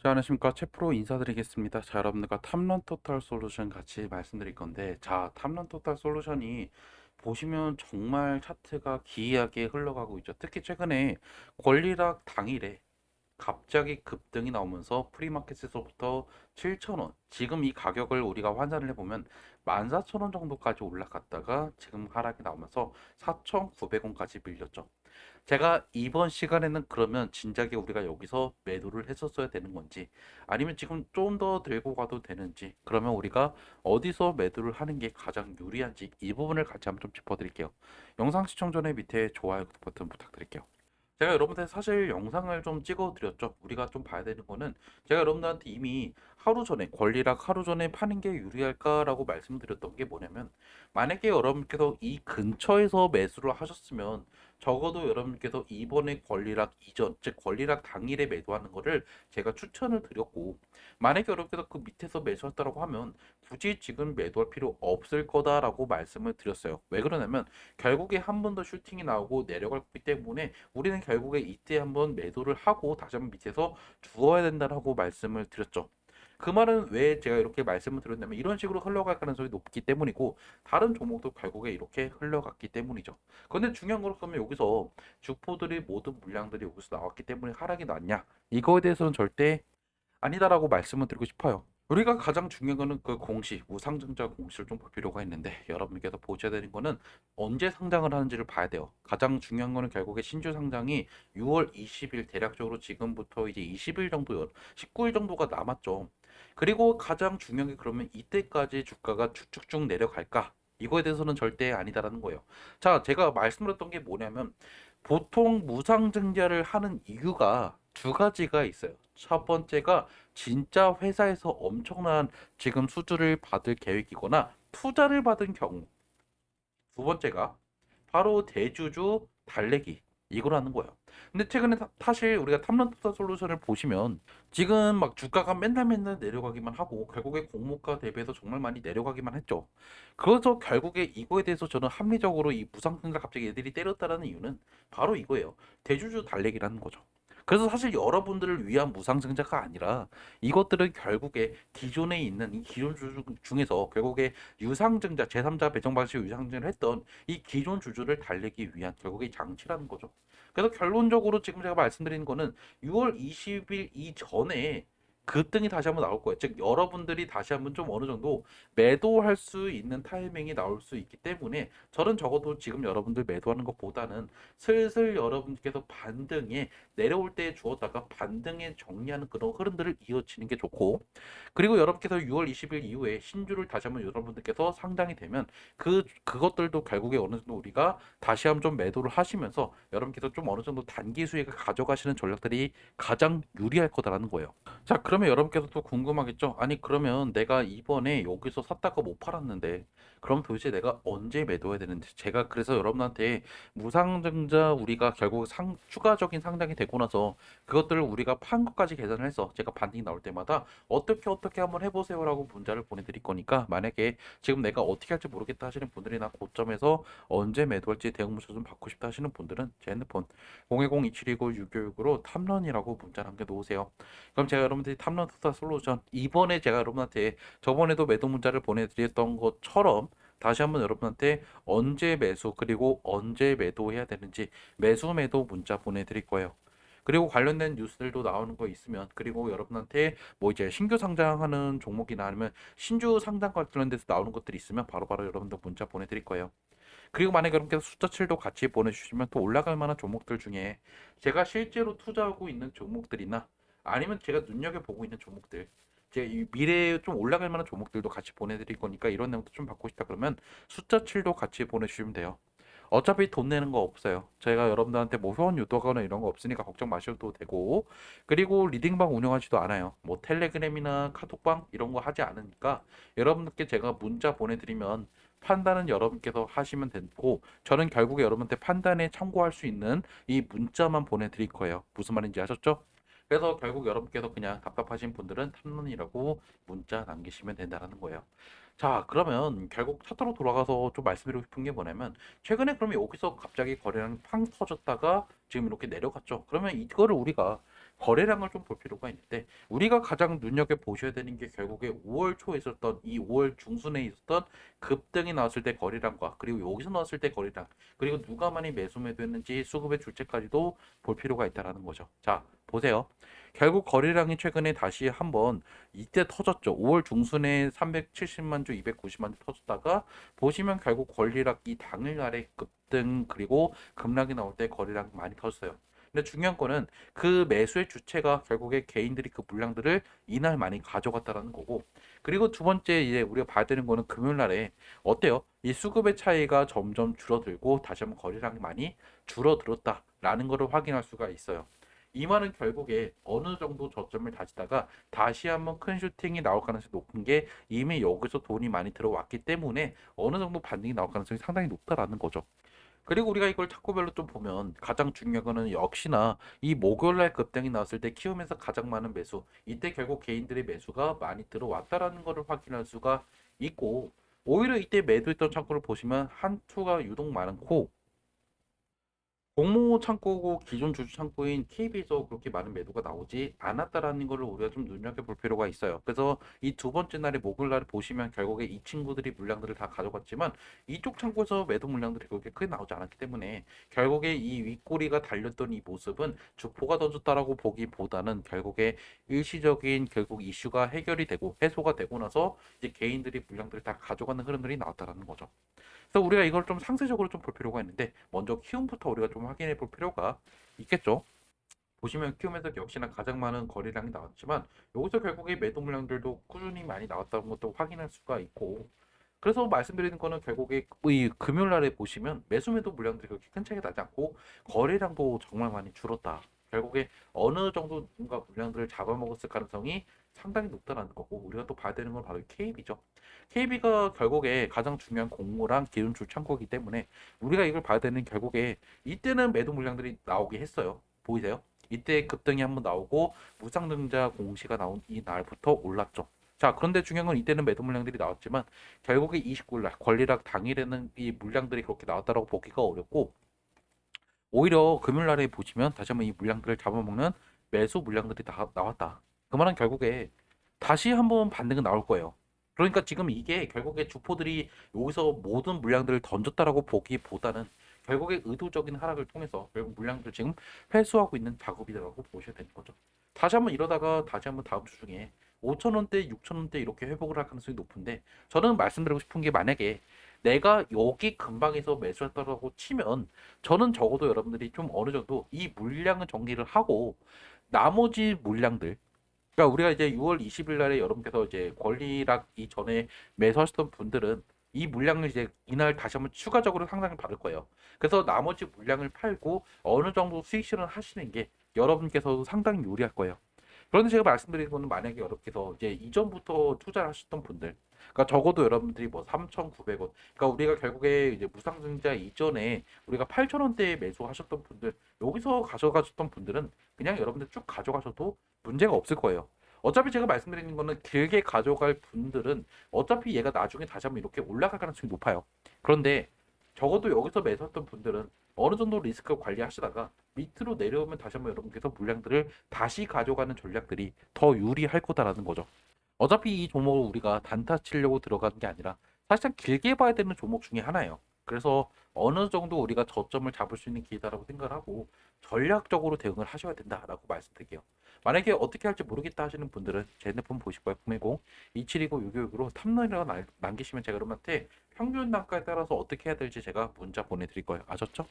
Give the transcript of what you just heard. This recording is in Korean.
자, 안녕하십니까. 채프로 인사드리겠습니다. 자, 여러분들과 탑런 토탈 솔루션 같이 말씀드릴 건데, 자, 탑런 토탈 솔루션이 보시면 정말 차트가 기이하게 흘러가고 있죠. 특히 최근에 권리락 당일에 갑자기 급등이 나오면서 프리마켓에서부터 7,000원, 지금 이 가격을 우리가 환산을 해보면 14,000원 정도까지 올라갔다가 지금 하락이 나오면서 4,900원까지 밀렸죠. 제가 이번 시간에는 그러면 진작에 우리가 여기서 매도를 했었어야 되는 건지 아니면 지금 좀 더 들고 가도 되는지, 그러면 우리가 어디서 매도를 하는 게 가장 유리한지 이 부분을 같이 한번 좀 짚어드릴게요. 영상 시청 전에 밑에 좋아요 버튼 부탁드릴게요. 제가 여러분한테 사실 영상을 좀 찍어 드렸죠. 우리가 좀 봐야 되는 거는, 제가 여러분들한테 이미 하루 전에 권리락 하루 전에 파는 게 유리할까라고 말씀드렸던 게 뭐냐면, 만약에 여러분께서 이 근처에서 매수를 하셨으면 적어도 여러분께서 이번에 권리락 이전, 즉 권리락 당일에 매도하는 거를 제가 추천을 드렸고, 만약에 여러분께서 그 밑에서 매수했다라고 하면 굳이 지금 매도할 필요 없을 거다라고 말씀을 드렸어요. 왜 그러냐면 결국에 한 번 더 슈팅이 나오고 내려갈 거기 때문에 우리는 결국에 이때 한번 매도를 하고 다시 한번 밑에서 주어야 된다라고 말씀을 드렸죠. 그 말은 왜 제가 이렇게 말씀을 드렸냐면 이런 식으로 흘러갈 가능성이 높기 때문이고, 다른 종목도 결국에 이렇게 흘러갔기 때문이죠. 그런데 중요한 건 그러면 여기서 주포들이 모든 물량들이 여기서 나왔기 때문에 하락이 났냐? 이거에 대해서는 절대 아니다라고 말씀을 드리고 싶어요. 우리가 가장 중요한 거는 그 공시, 우상증자 공시를 좀 볼 필요가 있는데, 여러분께서 보셔야 되는 거는 언제 상장을 하는지를 봐야 돼요. 가장 중요한 거는 결국에 신주 상장이 6월 20일, 대략적으로 지금부터 이제 20일 정도, 19일 정도가 남았죠. 그리고 가장 중요한 게 그러면 이때까지 주가가 쭉쭉쭉 내려갈까? 이거에 대해서는 절대 아니다라는 거예요. 자, 제가 말씀드렸던 게 뭐냐면, 보통 무상증자를 하는 이유가 두 가지가 있어요. 첫 번째가 진짜 회사에서 엄청난 지금 수주를 받을 계획이거나 투자를 받은 경우. 두 번째가 바로 대주주 달래기, 이거라는 거예요. 근데 최근에 사실 우리가 탑런투자 솔루션을 보시면 지금 막 주가가 맨날 맨날 내려가기만 하고 결국에 공모가 대비해서 정말 많이 내려가기만 했죠. 그래서 결국에 이거에 대해서 저는 합리적으로 이 무상승자 갑자기 애들이 때렸다라는 이유는 바로 이거예요. 대주주 달래기라는 거죠. 그래서 사실 여러분들을 위한 무상증자가 아니라 이것들은 결국에 기존에 있는 이 기존 주주 중에서 결국에 유상증자, 제3자 배정 방식 유상증자를 했던 이 기존 주주를 달래기 위한 결국에 장치라는 거죠. 그래서 결론적으로 지금 제가 말씀드리는 거는 6월 20일 이전에 급등이 다시 한번 나올 거예요. 즉 여러분들이 다시 한번 좀 어느 정도 매도할 수 있는 타이밍이 나올 수 있기 때문에 저는 적어도 지금 여러분들 매도하는 것보다는 슬슬 여러분께서 반등에 내려올 때 주었다가 반등에 정리하는 그런 흐름들을 이어지는 게 좋고, 그리고 여러분께서 6월 20일 이후에 신주를 다시 한번 여러분들께서 상장이 되면 그것들도 결국에 어느 정도 우리가 다시 한번 좀 매도를 하시면서 여러분께서 좀 어느 정도 단기 수익을 가져가시는 전략들이 가장 유리할 거다라는 거예요. 자, 그러면 여러분께서 또 궁금하겠죠? 아니, 그러면 내가 이번에 여기서 샀다가 못 팔았는데, 그럼 도대체 내가 언제 매도해야 되는지. 제가 그래서 여러분한테 무상증자 우리가 결국 추가적인 상장이 되고 나서 그것들을 우리가 판 것까지 계산을 해서 제가 반등이 나올 때마다 어떻게 한번 해보세요라고 문자를 보내드릴 거니까, 만약에 지금 내가 어떻게 할지 모르겠다 하시는 분들이나 고점에서 언제 매도할지 대응 문자 좀 받고 싶다 하시는 분들은 제 핸드폰 010-2729-6565로 탐런이라고 문자 남겨놓으세요. 그럼 제가 여러분들이 탐런 투자 솔루션, 이번에 제가 여러분한테 저번에도 매도 문자를 보내드렸던 것처럼 다시 한번 여러분한테 언제 매수 그리고 언제 매도해야 되는지 매수 매도 문자 보내드릴 거예요. 그리고 관련된 뉴스들도 나오는 거 있으면, 그리고 여러분한테 뭐 이제 신규 상장하는 종목이나 아니면 신주 상장 관련돼서 나오는 것들이 있으면 바로바로 여러분들 문자 보내드릴 거예요. 그리고 만약에 여러분께서 숫자 7도 같이 보내주시면 또 올라갈 만한 종목들 중에 제가 실제로 투자하고 있는 종목들이나 아니면 제가 눈여겨보고 있는 종목들, 제 미래에 좀 올라갈 만한 종목들도 같이 보내드릴 거니까 이런 내용도 좀 받고 싶다 그러면 숫자 7도 같이 보내주시면 돼요. 어차피 돈 내는 거 없어요. 저희가 여러분들한테 뭐 후원 유도하거나 이런 거 없으니까 걱정 마셔도 되고, 그리고 리딩방 운영하지도 않아요. 뭐 텔레그램이나 카톡방 이런 거 하지 않으니까 여러분들께 제가 문자 보내드리면 판단은 여러분께서 하시면 되고, 저는 결국에 여러분한테 판단에 참고할 수 있는 이 문자만 보내드릴 거예요. 무슨 말인지 아셨죠? 그래서 결국 여러분께서 그냥 답답하신 분들은 탐론이라고 문자 남기시면 된다는 거예요. 자, 그러면 결국 차트로 돌아가서 좀 말씀드리고 싶은 게 뭐냐면, 최근에 그러면 여기서 갑자기 거래량이 팡 터졌다가 지금 이렇게 내려갔죠. 그러면 이거를 우리가 거래량을 좀 볼 필요가 있는데 우리가 가장 눈여겨 보셔야 되는 게 결국에 5월 초에 있었던 이 5월 중순에 있었던 급등이 나왔을 때 거래량과 그리고 여기서 나왔을 때 거래량 그리고 누가 많이 매수 매도했는지 수급의 주체까지도 볼 필요가 있다라는 거죠. 자, 보세요. 결국 거래량이 최근에 다시 한번 이때 터졌죠. 5월 중순에 370만 주, 290만 주 터졌다가 보시면 결국 권리락 이 당일날에 급등 그리고 급락이 나올 때 거래량 많이 터졌어요. 근데 중요한 거는 그 매수의 주체가 결국에 개인들이 그 물량들을 이날 많이 가져갔다라는 거고 그리고 두 번째 이제 우리가 봐야 되는 거는 금요일 날에 어때요? 이 수급의 차이가 점점 줄어들고 다시 한번 거래량이 많이 줄어들었다라는 것을 확인할 수가 있어요. 이 말은 결국에 어느 정도 저점을 다지다가 다시 한번 큰 슈팅이 나올 가능성이 높은 게 이미 여기서 돈이 많이 들어왔기 때문에 어느 정도 반등이 나올 가능성이 상당히 높다라는 거죠. 그리고 우리가 이걸 탁구별로 좀 보면 가장 중요한 거는 역시나 이 목요일날 급등이 나왔을 때 키움에서 가장 많은 매수 이때 결국 개인들의 매수가 많이 들어왔다라는 것을 확인할 수가 있고 오히려 이때 매도했던 창구를 보시면 한투가 유독 많고 공모 창고고 기존 주주 창고인 KB에서 그렇게 많은 매도가 나오지 않았다라는 것을 우리가 좀 눈여겨볼 필요가 있어요. 그래서 이 두 번째 날에 목요일 날을 보시면 결국에 이 친구들이 물량들을 다 가져갔지만 이쪽 창고에서 매도 물량들이 그렇게 크게 나오지 않았기 때문에 결국에 이 윗꼬리가 달렸던 이 모습은 주포가 던졌다라고 보기보다는 결국에 일시적인 결국 이슈가 해결이 되고 해소가 되고 나서 이제 개인들이 물량들을 다 가져가는 흐름들이 나왔다라는 거죠. 그래서 우리가 이걸 좀 상세적으로 좀 볼 필요가 있는데 먼저 키움부터 우리가 좀 확인해 볼 필요가 있겠죠. 보시면 키움에서 역시나 가장 많은 거래량이 나왔지만 여기서 결국에 매도 물량들도 꾸준히 많이 나왔다는 것도 확인할 수가 있고 그래서 말씀드리는 거는 결국에 이 금요일 날에 보시면 매수 매도 물량들이 그렇게 큰 차이가 나지 않고 거래량도 정말 많이 줄었다. 결국에 어느 정도 뭔가 물량들을 잡아먹었을 가능성이 상당히 높다는 거고 우리가 또 봐야 되는 건 바로 KB죠. KB가 결국에 가장 중요한 공모랑 기존주 창고이기 때문에 우리가 이걸 봐야 되는 결국에 이때는 매도 물량들이 나오게 했어요. 보이세요? 이때 급등이 한번 나오고 무상증자 공시가 나온 이 날부터 올랐죠. 자, 그런데 중요한 건 이때는 매도 물량들이 나왔지만 결국에 29일 날 권리락 당일에는 이 물량들이 그렇게 나왔다라고 보기가 어렵고 오히려 금요일 날에 보시면 다시 한번 이 물량들을 잡아먹는 매수 물량들이 나왔다. 그 말은 결국에 다시 한번 반등은 나올 거예요. 그러니까 지금 이게 결국에 주포들이 여기서 모든 물량들을 던졌다라고 보기보다는 결국에 의도적인 하락을 통해서 결국 물량들을 지금 회수하고 있는 작업이라고 보셔야 되는 거죠. 다시 한번 이러다가 다시 한번 다음 주 중에 5,000원대, 6,000원대 이렇게 회복을 할 가능성이 높은데 저는 말씀드리고 싶은 게 만약에 내가 여기 근방에서 매수했다고 치면 저는 적어도 여러분들이 좀 어느 정도 이 물량을 정리를 하고 나머지 물량들 그러니까 우리가 이제 6월 20일 날에 여러분께서 이제 권리락 이전에 매수하셨던 분들은 이 물량을 이제 이날 다시 한번 추가적으로 상상을 받을 거예요. 그래서 나머지 물량을 팔고 어느 정도 수익 실현 하시는 게 여러분께서도 상당히 유리할 거예요. 그런데 제가 말씀드리는 거는 만약에 여러분께서 이제 이전부터 투자를 하셨던 분들, 그러니까 적어도 여러분들이 뭐 3,900원, 그러니까 우리가 결국에 이제 무상증자 이전에 우리가 8,000원대에 매수하셨던 분들, 여기서 가져가셨던 분들은 그냥 여러분들 쭉 가져가셔도 문제가 없을 거예요. 어차피 제가 말씀드리는 거는 길게 가져갈 분들은 어차피 얘가 나중에 다시 한번 이렇게 올라갈 가능성이 높아요. 그런데 적어도 여기서 매수했던 분들은 어느 정도 리스크 관리하시다가 밑으로 내려오면 다시 한번 여러분께서 물량들을 다시 가져가는 전략들이 더 유리할 거다라는 거죠. 어차피 이 종목을 우리가 단타 치려고 들어가는 게 아니라 사실상 길게 봐야 되는 종목 중에 하나예요. 그래서 어느 정도 우리가 저점을 잡을 수 있는 기회다라고 생각을 하고 전략적으로 대응을 하셔야 된다라고 말씀드릴게요. 만약에 어떻게 할지 모르겠다 하시는 분들은 제 핸드폰 보시고요. 010 2729 666으로 탑런이라고 남기시면 제가 여러분한테 평균 단가에 따라서 어떻게 해야 될지 제가 문자 보내드릴 거예요. 아셨죠?